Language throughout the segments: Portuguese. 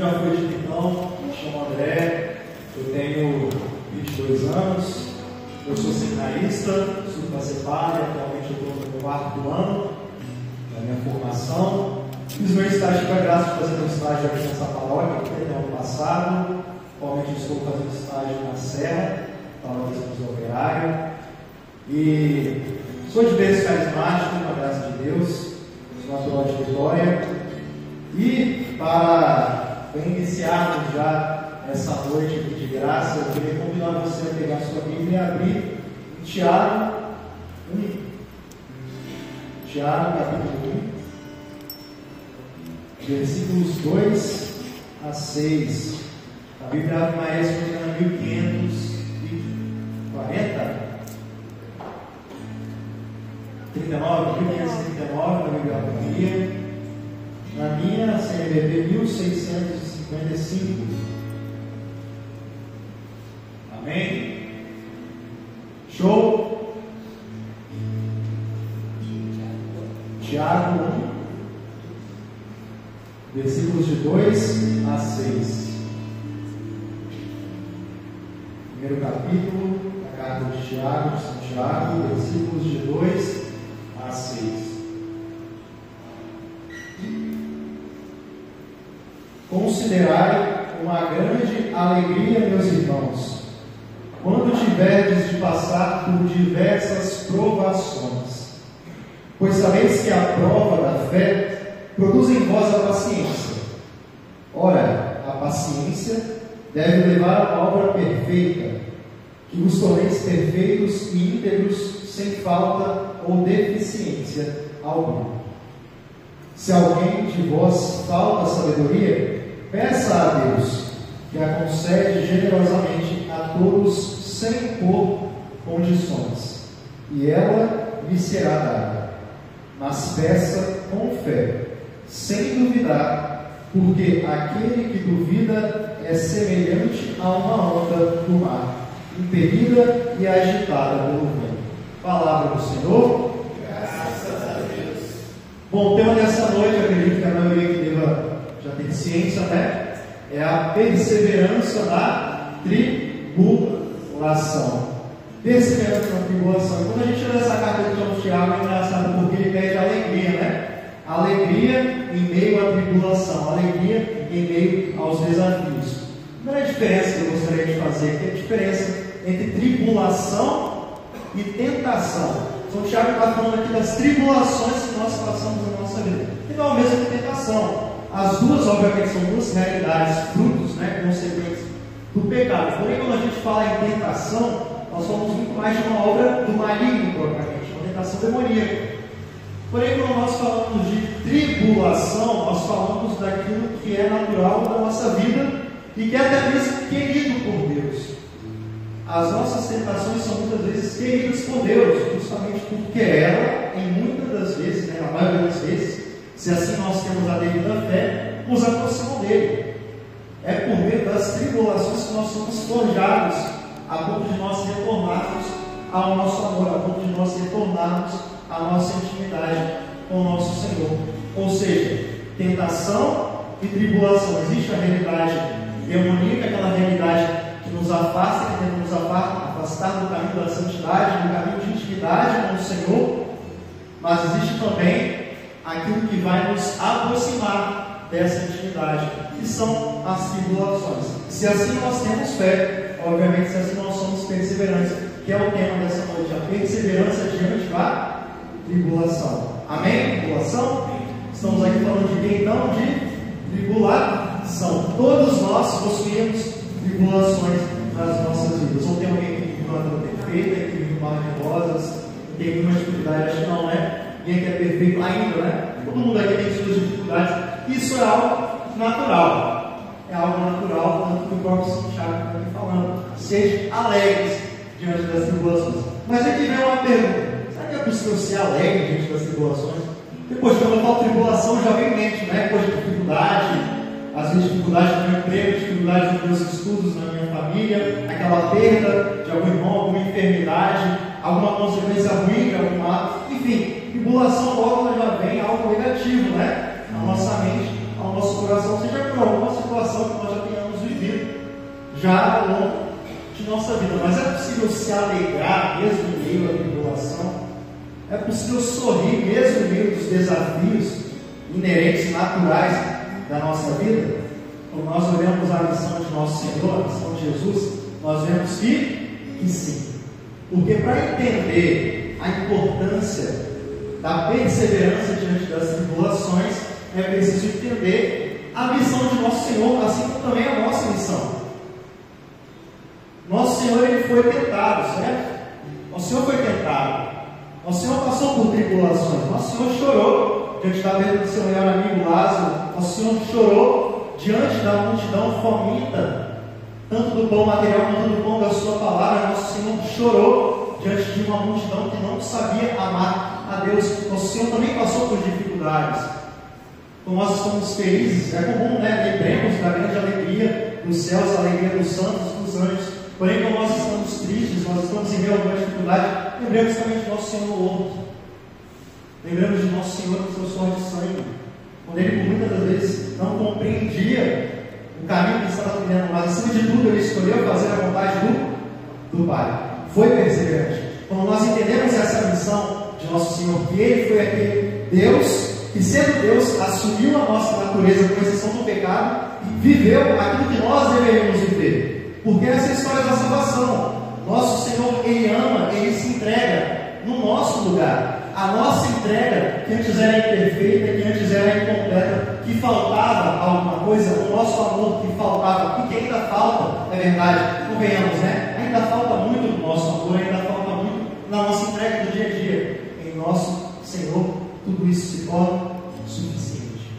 já foi dito então, me chamo André, eu tenho 22 anos, eu sou seminarista, sou para ser padre, atualmente eu estou no 4º ano da minha formação. Fiz meu estágio, tive a graça de fazer meu estágio aqui nessa paróquia, no ano passado. Atualmente estou fazendo estágio na Serra, paróquia do Operário. E sou de berço carismático, com a graça de Deus, sou natural de Vitória. E para iniciarmos já essa noite aqui de graça, eu queria convidar você a pegar a sua Bíblia e abrir em Tiago 1. Tiago, capítulo 1, versículos 2 a 6. A Bíblia Ave Maria na 1540. 1539, na Bíblia Ave Maria. Na minha CNBB 1655. Amém? Show? Tiago 1, versículos de 2 a 6. Primeiro capítulo da carta de Tiago, de São Tiago, versículos de 2 a 6. Considerai uma grande alegria, meus irmãos, quando tiverdes de passar por diversas provações, pois sabeis que a prova da fé produz em vós a paciência. Ora, a paciência deve levar a uma obra perfeita, que vos torneis perfeitos e íntegros, sem falta ou deficiência alguma. Se alguém de vós falta sabedoria, peça a Deus, que a concede generosamente a todos, sem impor condições, e ela lhe será dada. Mas peça com fé, sem duvidar, porque aquele que duvida é semelhante a uma onda do mar, impelida e agitada pelo vento. Palavra do Senhor. Graças a Deus. Bom, o tema dessa noite, acredito que a maioria que deva já ter ciência, né? É a perseverança na tribulação. Perseverança na tribulação. E quando a gente lê essa carta de São Tiago, é engraçado porque ele pede alegria, né? Alegria em meio à tribulação, alegria em meio aos desafios. Não é a diferença que eu gostaria de fazer aqui, é a diferença entre tribulação e tentação. São Tiago está falando aqui das tribulações que nós passamos na nossa vida. E não é o mesmo que tentação. As duas, obviamente, são duas realidades, frutos, né, consequências do pecado. Porém, quando a gente fala em tentação, nós falamos muito mais de uma obra do maligno, propriamente, uma tentação demoníaca. Porém, quando nós falamos de tribulação, nós falamos daquilo que é natural da nossa vida e que é até mesmo querido por Deus. As nossas tentações são muitas vezes queridas por Deus, justamente porque ela, em muitas das vezes, né, na maioria das vezes, se assim nós temos a devida fé, nos aproximam dele. É por meio das tribulações que nós somos forjados, a ponto de nós retornarmos ao nosso amor, a ponto de nós retornarmos à nossa intimidade com o nosso Senhor. Ou seja, tentação e tribulação. Existe a realidade demoníaca, aquela realidade que nos afasta, que tenta nos afastar do caminho da santidade, do caminho de intimidade com o Senhor. Mas existe também aquilo que vai nos aproximar dessa intimidade, que são as tribulações. Se assim nós temos fé, obviamente, se assim nós somos perseverantes, que é o tema dessa noite, a perseverança diante da tribulação. Amém? Tribulação? Estamos aqui falando de quem? Então, de tribulação. Todos nós possuímos tribulações nas nossas vidas. Ou tem alguém que vive uma vida perfeita, que vive maravilhosas, tem alguma dificuldade? Acho que não, né? Ninguém que é perfeito ainda, né? Todo mundo aqui tem suas dificuldades. Isso é algo natural. É algo natural, tanto que o próprio São Tiago está aqui falando. Sejam alegres diante das tribulações. Mas aqui vem uma pergunta: será que é possível ser alegre diante das tribulações? Depois, quando eu falo tribulação, já vem em mente, né? Depois de dificuldade, às vezes dificuldade no meu emprego, dificuldade nos meus estudos, na minha família, aquela perda de algum irmão, alguma enfermidade, alguma consequência ruim de algum ato, enfim. Tribulação logo já vem algo negativo, né? Na nossa mente, ao no nosso coração, seja por alguma situação que nós já tenhamos vivido já ao longo de nossa vida. Mas é possível se alegrar mesmo em meio à tribulação? É possível sorrir mesmo em meio dos desafios inerentes, naturais da nossa vida? Quando nós olhamos a missão de nosso Senhor, a missão de Jesus, nós vemos que sim. Porque para entender a importância da perseverança diante das tribulações, é preciso entender a missão de nosso Senhor, assim como também a nossa missão. Nosso Senhor, ele foi tentado, certo? Nosso Senhor foi tentado. Nosso Senhor passou por tribulações. Nosso Senhor chorou diante da perda do seu melhor amigo Lázaro. Nosso Senhor chorou diante da multidão faminta, tanto do pão material quanto do pão da sua palavra. Nosso Senhor chorou diante de uma multidão que não sabia amar a Deus. Nosso Senhor também passou por dificuldades. Então nós estamos felizes, é comum, né? Lembremos da grande alegria dos céus, a alegria dos santos, dos anjos. Porém, quando nós estamos tristes, nós estamos em alguma dificuldade, lembremos também de nosso Senhor no horto. Lembremos de nosso Senhor no seu suor de sangue, quando ele por muitas das vezes não compreendia o caminho que estava trilhando, mas acima de tudo ele escolheu fazer a vontade do Pai. Foi perseverante. Quando nós entendemos essa missão de nosso Senhor, que ele foi aquele Deus que, sendo Deus, assumiu a nossa natureza com exceção do pecado e viveu aquilo que nós deveríamos viver. Porque essa é a história da salvação. Nosso Senhor, ele ama, ele se entrega no nosso lugar. A nossa entrega, que antes era imperfeita, que antes era incompleta, que faltava alguma coisa, o nosso amor que faltava, e que ainda falta, é verdade, não venhamos, né? Ainda falta muito do nosso amor, ainda falta muito na nossa entrega do dia a dia. Em nosso Senhor, tudo isso se torna suficiente.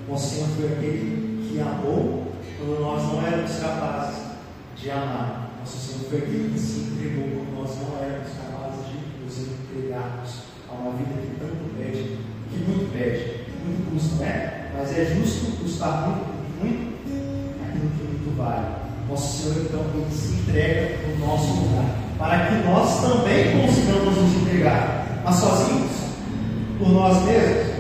Nosso Senhor foi aquele que amou quando nós não éramos capazes de amar. Nosso Senhor foi aquele que se entregou quando nós não éramos capazes de nos entregarmos a uma vida que tanto pede, que muito pede, que muito custa, né? Mas é justo custar muito aquilo que muito vale. Nosso Senhor, então, ele se entrega no nosso lugar, para que nós também consigamos nos entregar. Mas sozinhos? Por nós mesmos?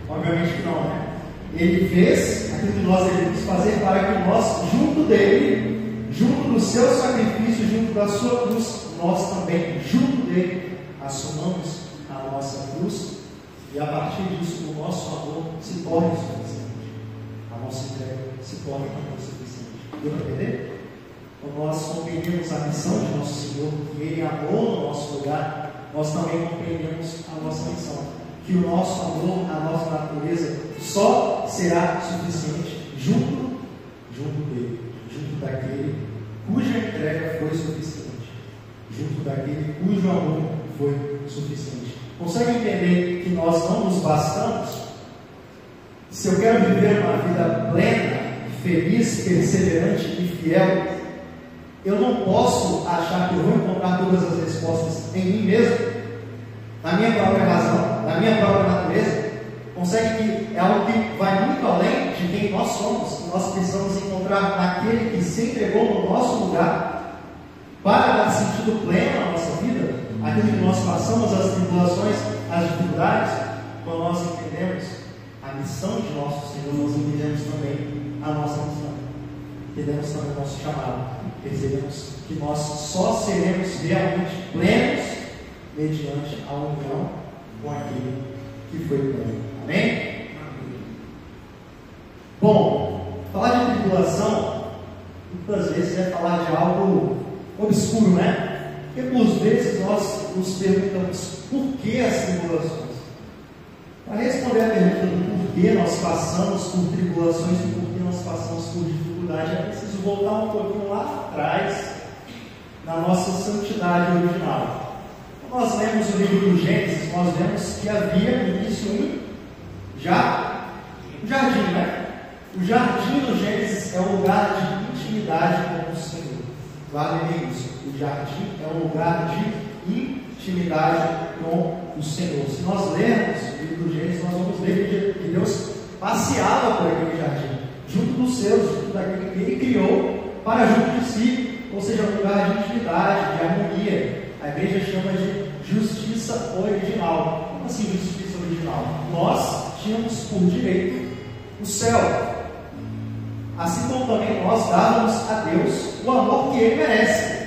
Obviamente que não, né? Ele fez aquilo que nós devemos fazer para que nós, junto dele, junto do seu sacrifício, junto da sua cruz, nós também, junto dele, assumamos a nossa cruz, e a partir disso o nosso amor se torne suficiente. A nossa entrega se torne também suficiente. Deu para entender? Quando nós compreendemos a missão de nosso Senhor, que Ele amou no nosso lugar, nós também compreendemos a nossa missão, que o nosso amor, a nossa natureza, só será suficiente junto dele, junto daquele cuja entrega foi suficiente, junto daquele cujo amor foi suficiente. Consegue entender que nós não nos bastamos? Se eu quero viver uma vida plena, feliz, perseverante e fiel, eu não posso achar que eu vou encontrar todas as respostas em mim mesmo, na minha própria razão, na minha própria natureza. Consegue que é algo que vai muito além de quem nós somos, e nós precisamos encontrar naquele que se entregou no nosso lugar para dar sentido pleno à nossa vida, aquilo que nós passamos, as tribulações, as dificuldades. Quando nós entendemos a missão de nosso Senhor, nós entendemos também a nossa missão, entendemos também o nosso chamado, percebemos que nós só seremos realmente plenos mediante a união com aquele que foi pleno. Amém? Bom, falar de tribulação muitas vezes é falar de algo obscuro, né? Porque por vezes nós nos perguntamos por que as tribulações. Para responder a pergunta do porquê nós passamos por tribulações e por que nós passamos por dificuldade, é preciso voltar um pouquinho lá atrás na nossa santidade original. Quando nós lemos o livro do Gênesis, nós vemos que havia no início um jardim, né? O jardim do Gênesis é um lugar de intimidade com o Senhor. Guardem isso. O jardim é um lugar de intimidade com o Senhor. Se nós lermos o livro do Gênesis, nós vamos ver que Deus passeava por aquele jardim, junto dos seus, junto daquele que Ele criou para junto de si, ou seja, um lugar de intimidade, de harmonia. A igreja chama de justiça original. Como assim justiça original? Nós tínhamos por direito o céu. assim como também nós dávamos a Deus o amor que Ele merece.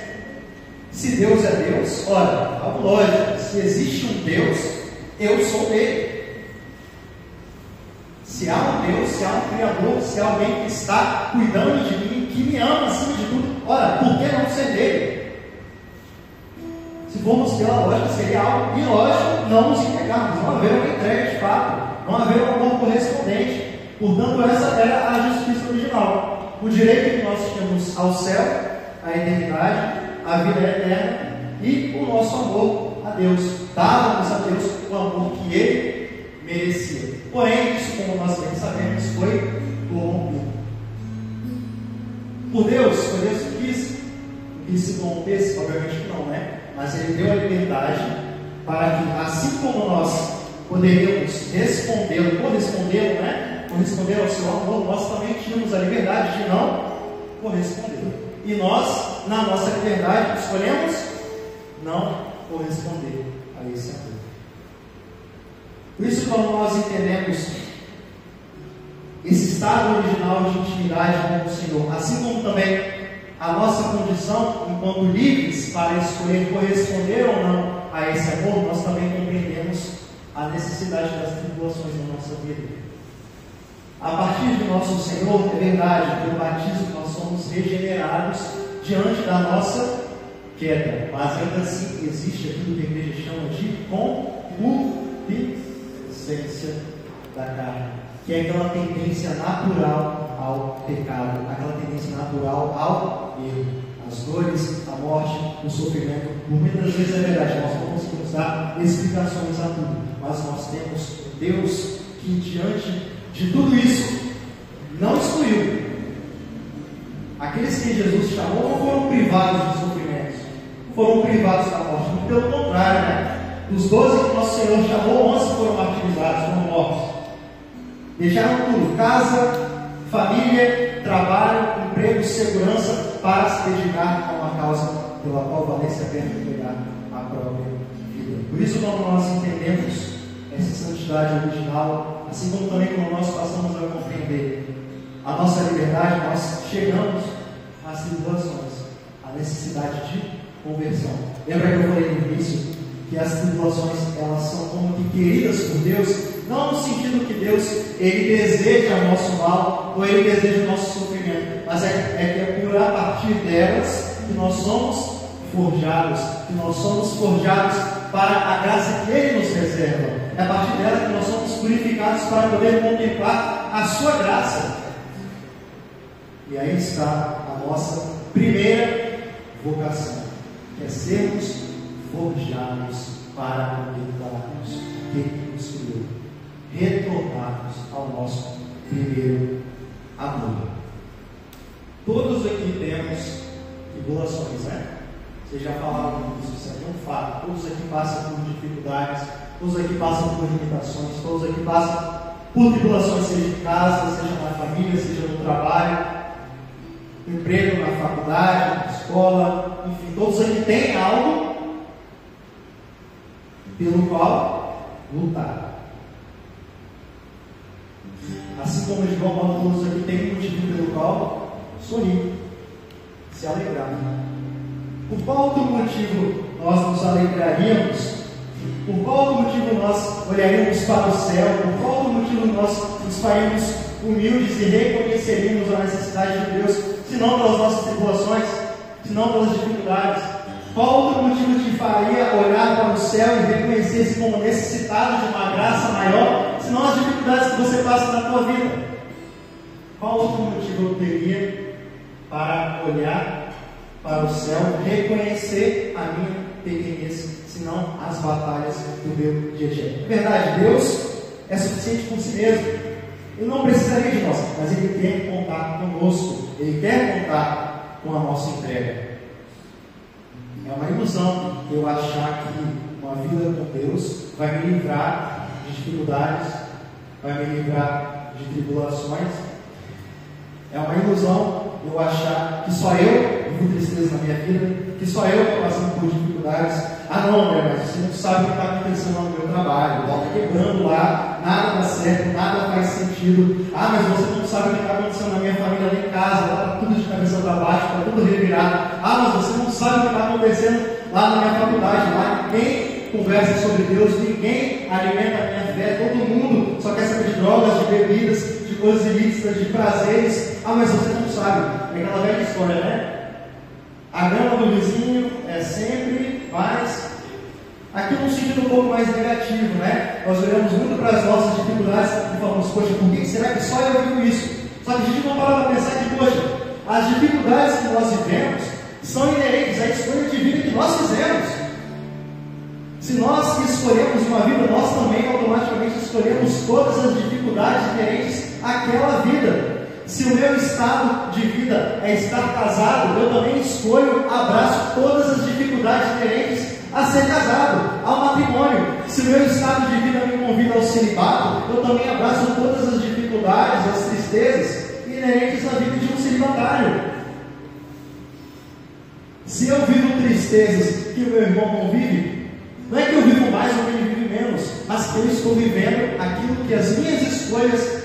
Se Deus é Deus, ora, algo lógico, se existe um Deus, eu sou dele. Se há um Deus, se há um Criador, se há alguém que está cuidando de mim, que me ama acima de tudo, ora, por que não ser dele? Se formos pela lógica, seria algo ilógico não nos entregarmos, não haver uma entrega de fato, não haver um amor correspondente. Portanto, essa era a justiça original. O direito que nós tínhamos ao céu, à eternidade, à vida eterna e o nosso amor a Deus. Dávamos a Deus o amor que Ele merecia. Porém, isso, como nós bem sabemos, foi corrompido. Por Deus, foi Deus que quis que se corrompesse? Obviamente que não, né? Mas Ele deu a liberdade para que, assim como nós poderíamos corresponder, né? Corresponder ao seu amor, nós também tínhamos a liberdade de não corresponder. E nós, na nossa liberdade, escolhemos não corresponder a esse amor. Por isso, quando nós entendemos esse estado original de intimidade com o Senhor, assim como também a nossa condição enquanto livres para escolher corresponder ou não a esse amor, nós também compreendemos a necessidade das tribulações na nossa vida. A partir de nosso Senhor, é verdade, pelo batismo nós somos regenerados diante da nossa queda, mas ainda assim existe aquilo que a igreja chama de concupiscência da carne, que é aquela tendência natural ao pecado, aquela tendência natural ao erro, as dores, a morte, o sofrimento. Por muitas vezes é verdade, nós não conseguimos dar explicações a tudo, mas nós temos um Deus que, diante de tudo isso, não excluiu. Aqueles que Jesus chamou não foram privados de sofrimentos, não foram privados da morte, muito pelo contrário, né? Dos 12 que nosso Senhor chamou, 11 foram martirizados, foram mortos. Deixaram tudo: casa, família, trabalho, emprego, segurança, para se dedicar a uma causa pela qual valesse a pena entregar a própria vida. Por isso, quando nós entendemos essa santidade original, assim como também quando nós passamos a compreender a nossa liberdade, nós chegamos às tribulações, à necessidade de conversão. Lembra que eu falei no início que as tribulações, elas são como que queridas por Deus, não no sentido que Deus, Ele deseja o nosso mal, ou Ele deseja o nosso sofrimento, mas é por a partir delas que nós somos forjados, para a graça que Ele nos reserva. É a partir dela que nós somos purificados para poder contemplar a sua graça. E aí está a nossa primeira vocação, que é sermos forjados para contemplarmos quem nos criou, retornarmos ao nosso primeiro amor. Todos aqui temos tribulações, né? Vocês já falaram disso, isso aqui é um fato. Todos aqui passam por dificuldades, todos aqui passam por limitações, todos aqui passam por tribulações, seja em casa, seja na família, seja no trabalho, no emprego, na faculdade, na escola, enfim, todos aqui têm algo pelo qual lutar. Assim como de igual modo todos aqui têm um motivo pelo qual sorrir, se alegrar. Por qual outro motivo nós nos alegraríamos? Por qual outro motivo nós olharíamos para o céu? Por qual outro motivo nós nos faríamos humildes e reconheceríamos a necessidade de Deus, se não pelas nossas tribulações, se não pelas dificuldades? Qual outro motivo te faria olhar para o céu e reconhecer-se como necessitado de uma graça maior, se não as dificuldades que você passa na tua vida? Qual outro motivo eu teria para olhar para o céu, reconhecer a minha pequenez, senão as batalhas do meu dia a dia? Verdade, Deus é suficiente por si mesmo. Ele não precisaria de nós, mas Ele quer contar conosco. Ele quer contar com a nossa entrega. É uma ilusão eu achar que uma vida com Deus vai me livrar de dificuldades, vai me livrar de tribulações. É uma ilusão eu achar que só eu vi tristeza na minha vida, que só eu estou passando por dificuldades. Ah não, André, mas você não sabe o que está acontecendo lá no meu trabalho, está quebrando lá, nada dá certo, nada faz sentido. Ah, mas você não sabe o que está acontecendo na minha família lá em casa, lá está tudo de cabeça para baixo, está tudo revirado. Ah, mas você não sabe o que está acontecendo lá na minha faculdade, lá ninguém conversa sobre Deus, ninguém alimenta a minha fé, todo mundo só quer saber de drogas, de bebidas, de coisas ilícitas, de prazeres. Ah, mas você não sabe. É aquela velha história, né? A grama do vizinho é sempre mais. Aqui num sentido um pouco mais negativo, né? Nós olhamos muito para as nossas dificuldades e falamos, poxa, por que será que só eu vivo isso? Só que a gente não para para pensar que, poxa, as dificuldades que nós vivemos são inerentes à escolha de vida que nós fizemos. Se nós escolhemos uma vida, nós também automaticamente escolhemos todas as dificuldades inerentes àquela vida. Se o meu estado de vida é estar casado, eu também escolho, abraço todas as dificuldades inerentes a ser casado, ao matrimônio. Se o meu estado de vida me convida ao celibato, eu também abraço todas as dificuldades, as tristezas inerentes à vida de um celibatário. Se eu vivo tristezas que o meu irmão não vive, não é que eu vivo mais ou que ele vive menos, mas que eu estou vivendo aquilo que as minhas escolhas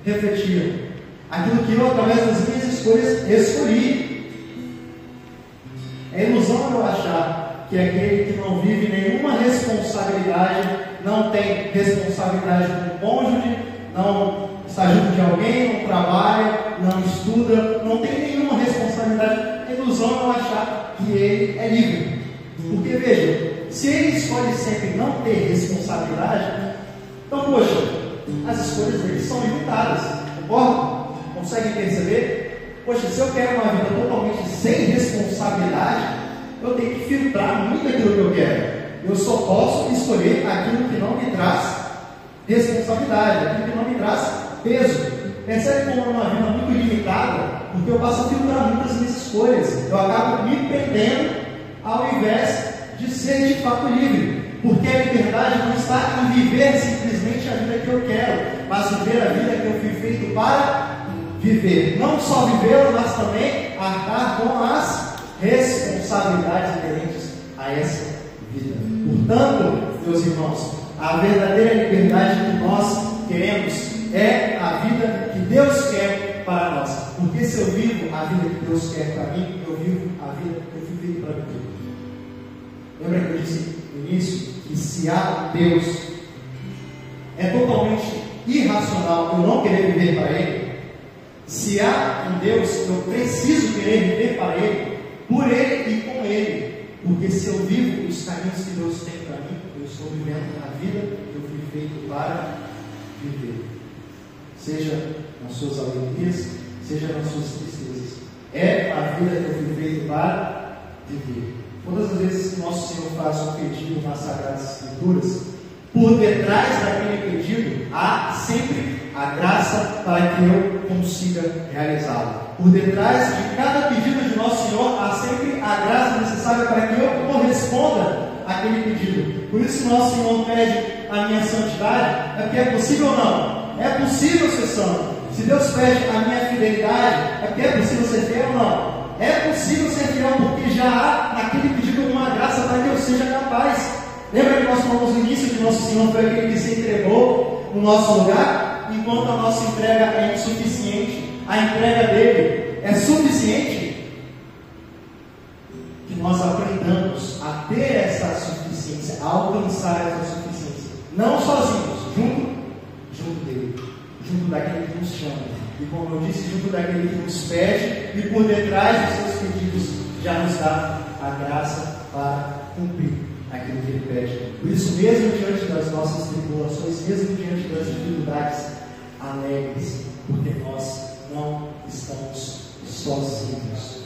refletiram. Aquilo que eu, através das minhas escolhas, escolhi. É ilusão eu achar que aquele que não vive nenhuma responsabilidade, não tem responsabilidade com o cônjuge, não está junto de alguém, não trabalha, não estuda, não tem nenhuma responsabilidade. É ilusão eu achar que ele é livre. Porque veja, se ele escolhe sempre não ter responsabilidade, então, poxa, as escolhas dele são limitadas, concorda? Conseguem perceber? Poxa, se eu quero uma vida totalmente sem responsabilidade, eu tenho que filtrar muito aquilo que eu quero. Eu só posso escolher aquilo que não me traz responsabilidade, aquilo que não me traz peso. Percebe como é uma vida muito limitada? Porque eu passo a filtrar muitas minhas escolhas. Eu acabo me prendendo ao invés de ser de fato livre. Porque a liberdade não está em viver simplesmente a vida que eu quero, mas viver a vida que eu fui feito para viver. Não só vivê-la, mas também arcar com as responsabilidades inerentes a essa vida. Portanto, meus irmãos, a verdadeira liberdade que nós queremos é a vida que Deus quer para nós. Porque se eu vivo a vida que Deus quer para mim, eu vivo a vida que eu fui feito para viver. Lembra que eu disse no início que se há Deus, é totalmente irracional eu não querer viver para Ele. Se há um Deus, eu preciso querer viver para Ele, por Ele e com Ele. Porque se eu vivo os caminhos que Deus tem para mim, eu estou vivendo a vida que eu fui feito para viver. Seja nas suas alegrias, seja nas suas tristezas. É a vida que eu fui feito para viver. Todas as vezes que nosso Senhor faz um pedido nas Sagradas Escrituras, por detrás daquele pedido há sempre a graça para que eu consiga realizá-lo. Por detrás de cada pedido de nosso Senhor há sempre a graça necessária para que eu corresponda àquele pedido. Por isso nosso Senhor pede a minha santidade, é porque é possível ou não? É possível ser santo. Se Deus pede a minha fidelidade, é porque é possível ser fiel ou não? É possível ser fiel, porque já há naquele pedido uma graça para que eu seja capaz. Lembra que nós falamos no início que nosso Senhor foi aquele que se entregou no nosso lugar? Enquanto a nossa entrega é insuficiente, a entrega dele é suficiente, que nós aprendamos a ter essa suficiência, a alcançar essa suficiência, não sozinhos, junto dele, junto daquele que nos chama, e como eu disse, junto daquele que nos pede, e por detrás dos seus pedidos já nos dá a graça para cumprir aquilo que ele pede. Por isso, mesmo diante das nossas tribulações, mesmo diante das dificuldades, alegre-se, porque nós não estamos sozinhos.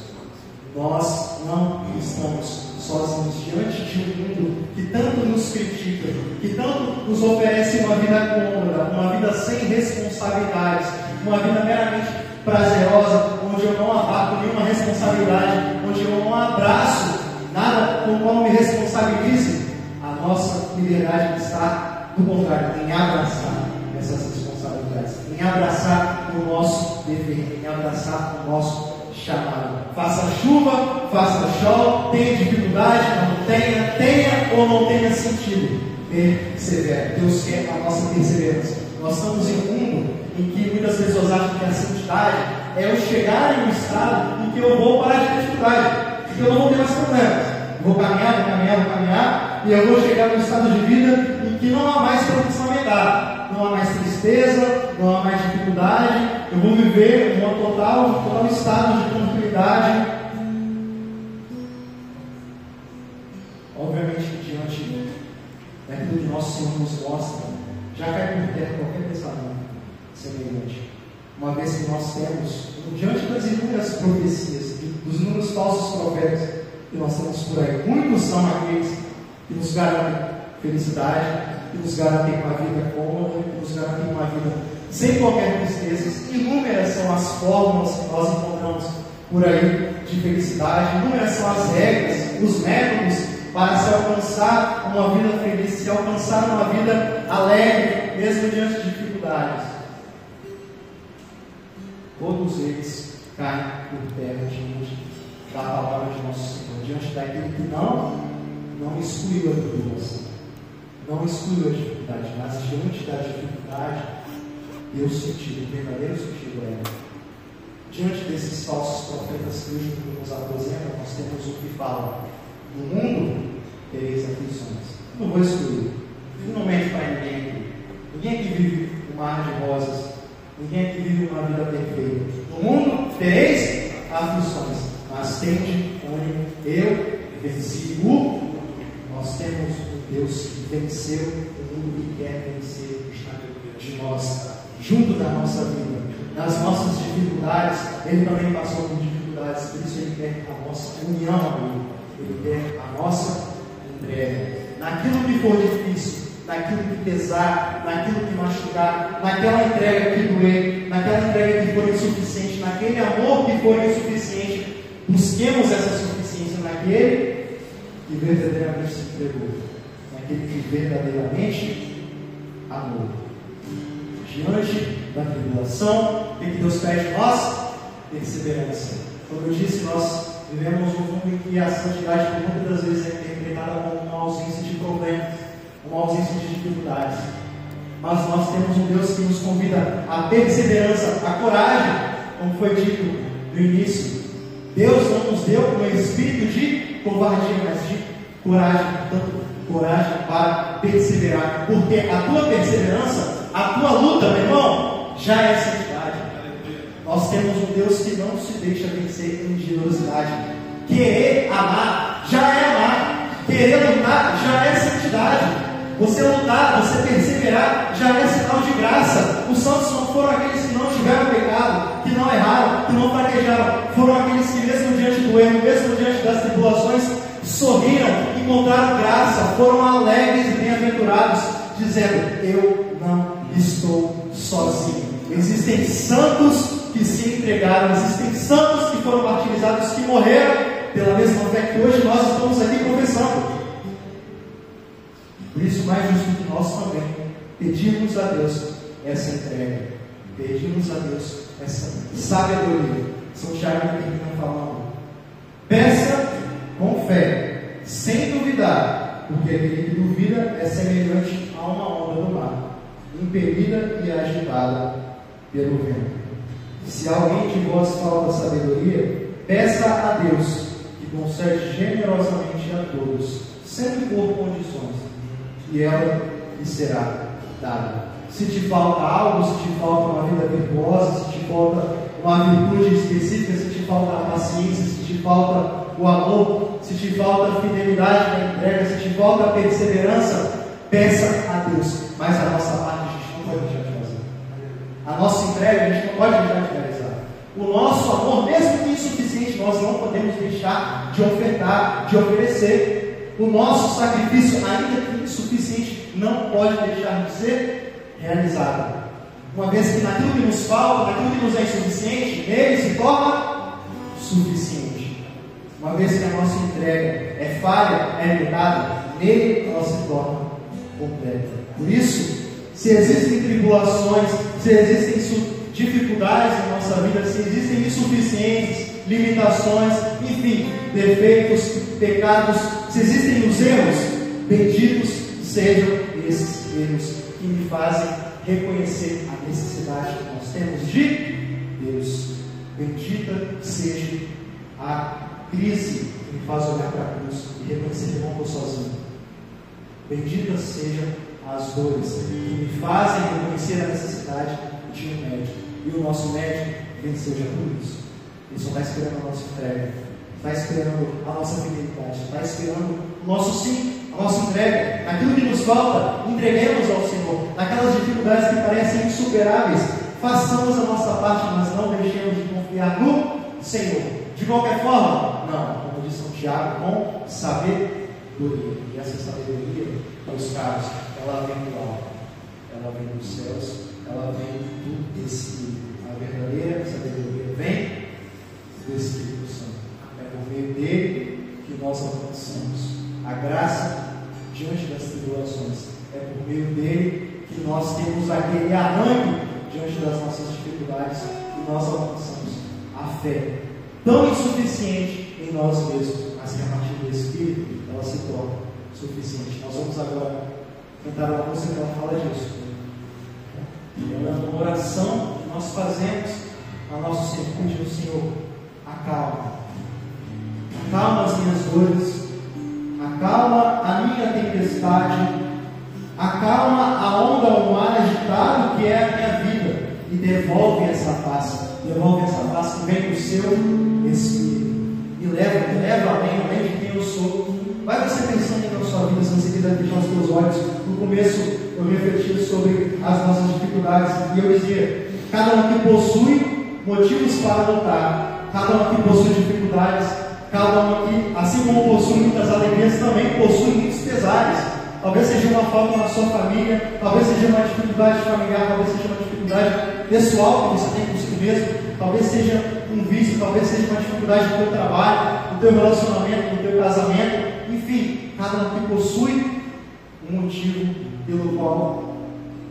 Nós não estamos sozinhos diante de um mundo que tanto nos critica, que tanto nos oferece uma vida cômoda, uma vida sem responsabilidades, uma vida meramente prazerosa, onde eu não abarco nenhuma responsabilidade, onde eu não abraço nada com o qual me responsabilize. A nossa liberdade está, do contrário, em abraçar essas responsabilidades, em abraçar o nosso dever, em abraçar o nosso chamado. Faça chuva, faça sol, tenha dificuldade, não tenha ou não tenha sentido. Persevere. Deus quer a nossa perseverança. Nós estamos em um mundo em que muitas pessoas acham que a santidade é eu chegar em um estado em que eu vou parar de ter dificuldade, que eu não vou ter mais problemas. Vou caminhar, e eu vou chegar num estado de vida em que não há mais proteção aumentar, não há mais tristeza, não há mais dificuldade. Eu vou viver um total estado de tranquilidade. Obviamente que diante daquilo que nosso Senhor nos mostra, já cai por terra qualquer pensamento semelhante. Uma vez que nós temos, diante das inúmeras profecias, dos inúmeros falsos profetas que nós temos por aí, muitos são aqueles que nos garantem felicidade, que nos garantem uma vida cômoda, que nos garantem uma vida sem qualquer tristeza. Inúmeras são as fórmulas que nós encontramos por aí de felicidade, inúmeras são as regras, os métodos para se alcançar uma vida feliz, se alcançar uma vida alegre, mesmo diante de dificuldades. Todos eles caem por terra diante da palavra de nosso Senhor, diante daquilo que não excluiu a tribulação, não excluiu a dificuldade, mas diante da dificuldade, deu sentido, o verdadeiro sentido é ela. Diante desses falsos profetas que hoje nos apresentam, nós temos o que fala: no mundo tereis aflições. Não vou excluir, não mente para ninguém aqui. Ninguém que vive um mar de rosas, ninguém que vive uma vida perfeita. No mundo tereis aflições, mas tende ânimo, eu venci o mundo. Nós temos um Deus que venceu o mundo e quer vencer de nós, junto da nossa vida, nas nossas dificuldades. Ele também passou por dificuldades, por isso Ele quer a nossa união, amigo. Ele quer a nossa entrega. Naquilo que for difícil, naquilo que pesar, naquilo que machucar, naquela entrega que doer, naquela entrega que for insuficiente, naquele amor que for insuficiente, busquemos essa suficiência naquele que verdadeiramente se entregou, naquele que verdadeiramente amou. Diante da tribulação, o que Deus pede de nós? Perseverança. Como eu disse, nós vivemos um mundo em que a santidade muitas das vezes é interpretada como uma ausência de problemas, uma ausência de dificuldades. Mas nós temos um Deus que nos convida à perseverança, à coragem, como foi dito no início. Deus não nos deu um espírito de covardia, mas de coragem. Portanto, coragem para perseverar, porque a tua perseverança, a tua luta, meu irmão, já é santidade. Nós temos um Deus que não se deixa vencer em generosidade. Querer amar já é amar. Querer lutar já é santidade. Você lutar, você perseverar, já é sinal de graça. Os santos não foram aqueles que não tiveram pecado, que não erraram, que não fraquejaram. Foram aqueles que mesmo diante do erro, mesmo diante das tribulações, sorriram, encontraram graça, foram alegres e bem-aventurados, dizendo: eu não estou sozinho. Existem santos que se entregaram, existem santos que foram martirizados, que morreram pela mesma fé que hoje nós estamos aqui confessando. Por isso, mais justo que nós também pedimos a Deus essa entrega, pedimos a Deus essa sabedoria. São Tiago termina falando: peça com fé, sem duvidar, porque aquele que duvida é semelhante a uma onda do mar, impelida e agitada pelo vento. Se alguém de vós falta sabedoria, peça a Deus, que concede generosamente a todos, sem por condições, e ela lhe será dada. Se te falta algo, se te falta uma vida virtuosa, se te falta uma virtude específica, se te falta a paciência, se te falta o amor, se te falta a fidelidade na entrega, se te falta a perseverança, peça a Deus. Mas a nossa parte a gente não pode deixar de fazer. A nossa entrega a gente não pode deixar de realizar. O nosso amor, mesmo que insuficiente, nós não podemos deixar de ofertar, de oferecer. O nosso sacrifício, ainda que insuficiente, não pode deixar de ser realizado. Uma vez que naquilo que nos falta, naquilo que nos é insuficiente, nele se torna suficiente. Uma vez que a nossa entrega é falha, é limitada, nele ela se torna completa. Por isso, se existem tribulações, se existem dificuldades na nossa vida, se existem insuficiências, limitações, enfim, defeitos, pecados, se existem os erros, benditos sejam esses erros que me fazem reconhecer a necessidade que nós temos de Deus. Bendita seja a crise que me faz olhar para a cruz e reconhecer que eu não estou sozinho. Benditas sejam as dores que me fazem reconhecer a necessidade de um médico. E o nosso médico venceu já por isso. Ele só está esperando a nossa entrega, está esperando a nossa fidelidade, está esperando o nosso sim, a nossa entrega. Naquilo que nos falta, entreguemos ao Senhor. Naquelas dificuldades que parecem insuperáveis, façamos a nossa parte, mas não deixemos de confiar no Senhor. De qualquer forma, não, como diz São Tiago, com sabedoria. E essa sabedoria, meus caros, ela vem do alto, ela vem dos céus, ela vem do Espírito. A verdadeira sabedoria vem do Espírito Santo. É por meio dele que nós alcançamos a graça diante das tribulações. É por meio dele que nós temos aquele arranque diante das nossas dificuldades e nós alcançamos a fé tão insuficiente em nós mesmos, mas que a partir do Espírito ela se torna suficiente. Nós vamos agora cantar uma música que ela fala disso. É uma oração que nós fazemos a nosso Senhor, pedindo: Senhor, acalma as minhas dores, acalma a minha tempestade, acalma a onda ao mar agitado que é a minha vida, e devolve essa paz que vem do seu Espírito. Me leva além de quem eu sou. Vai você pensando na sua vida, se você quiser fechar os teus olhos. No começo eu refletia sobre as nossas dificuldades e eu dizia: cada um aqui possui motivos para lutar, cada um aqui possui dificuldades, cada um aqui, assim como possui muitas alegrias, também possui muitos pesares. Talvez seja uma falta na sua família, talvez seja uma dificuldade familiar, talvez seja uma dificuldade pessoal que você tem consigo mesmo, talvez seja um vício, talvez seja uma dificuldade no teu trabalho, no teu relacionamento, no teu casamento. Enfim, cada um que possui um motivo pelo qual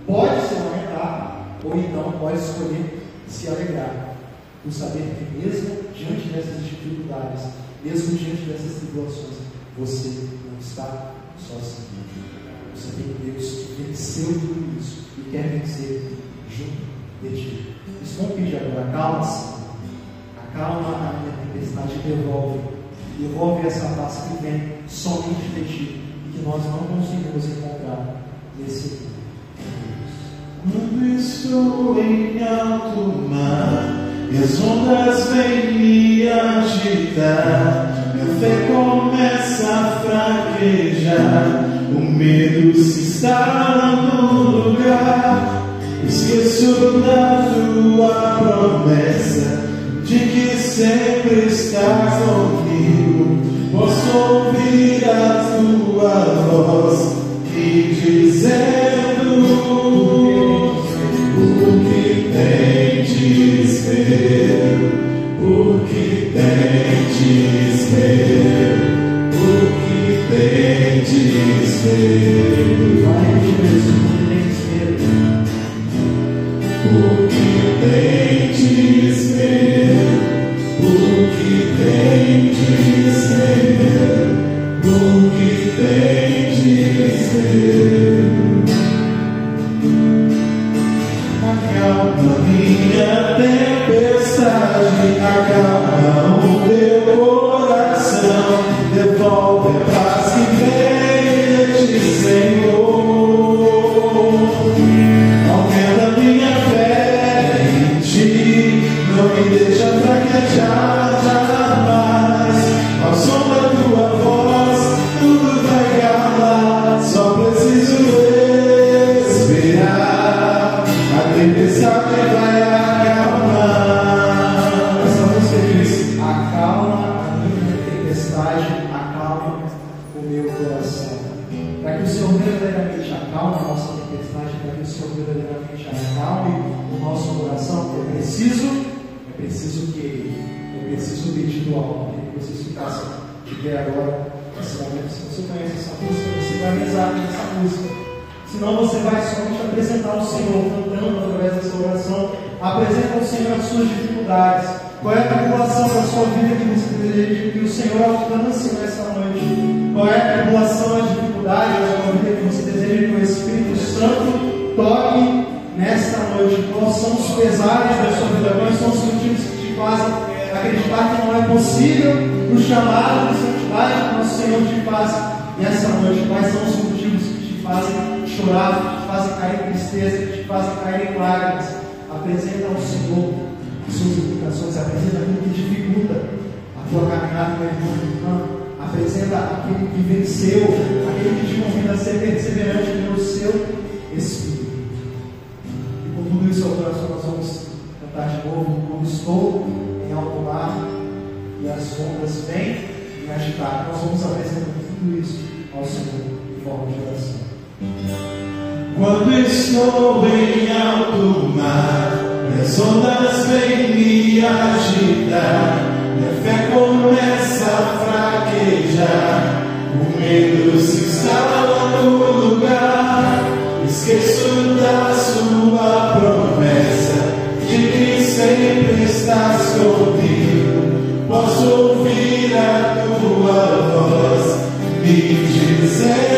pode se lamentar, ou então pode escolher se alegrar, por saber que mesmo diante dessas dificuldades, mesmo diante dessas tribulações, você não está sozinho. Você tem Deus que venceu tudo isso e quer vencer junto de ti. Isso vamos pedir agora: acalma-se, acalma a minha tempestade e devolve essa paz que vem somente de ti e que nós não conseguimos encontrar nesse mundo. Quando estou em alto mar e as ondas vêm me agitar, minha fé começa a fraquejar, o medo se instala no lugar. Esqueço da tua promessa de que sempre estás comigo. Posso ouvir a tua voz me dizendo: o que tendes ver, o que tendes ver, o que tendes ver. Vai, Jesus, o que tendes ver, o que tendes ver, o que tendes ver. Acalma minha tempestade, acalma o meu coração, devolve a paz que vem de ti, Senhor. Aumenta minha fé em ti, não me deixa fraquejar jamais. Ao som da tua voz, tudo vai calar, só preciso esperar. A tempestade vai acalmar. Essa música diz: acalma a minha tempestade, acalma o meu coração. Para que o Senhor verdadeiramente acalme a nossa tempestade, para que o Senhor verdadeiramente acalme o nosso coração, é preciso pedir do alto. Que vocês ficassem de pé agora, nesse momento. Se você conhece essa música, você vai rezar nessa música. Senão você vai somente apresentar ao Senhor, cantando através dessa oração. Apresenta ao Senhor as suas dificuldades, Qual é a tribulação da sua vida que você deseja que o Senhor alcance nessa noite? Qual é a tribulação, a dificuldade da sua vida que você deseja que o Espírito Santo toque nesta noite? Quais são os pesares da sua vida? Quais são os motivos que te fazem acreditar que não é possível o chamado de santidade que nosso Senhor te faz nessa noite? Quais são os motivos que te fazem chorar, que te fazem cair em tristeza, que te fazem cair em lágrimas? Apresenta ao Senhor as suas implicações, apresenta aquilo que dificulta a tua caminhada com a irmã. Apresenta aquele que venceu, aquele que te convida a ser perseverante pelo seu Espírito. E com tudo isso ao coração, nós vamos cantar de novo. Quando estou em alto mar e as ondas vêm me agitar, nós vamos apresentar tudo isso ao Senhor em forma de oração. Quando estou em alto mar e as ondas vêm me agitar, minha fé começa a fraquejar, o medo se instala no lugar, esqueço da sua promessa de que sempre estás comigo. Posso ouvir a tua voz me dizendo: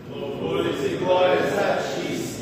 Louvores e glórias a ti, Senhor.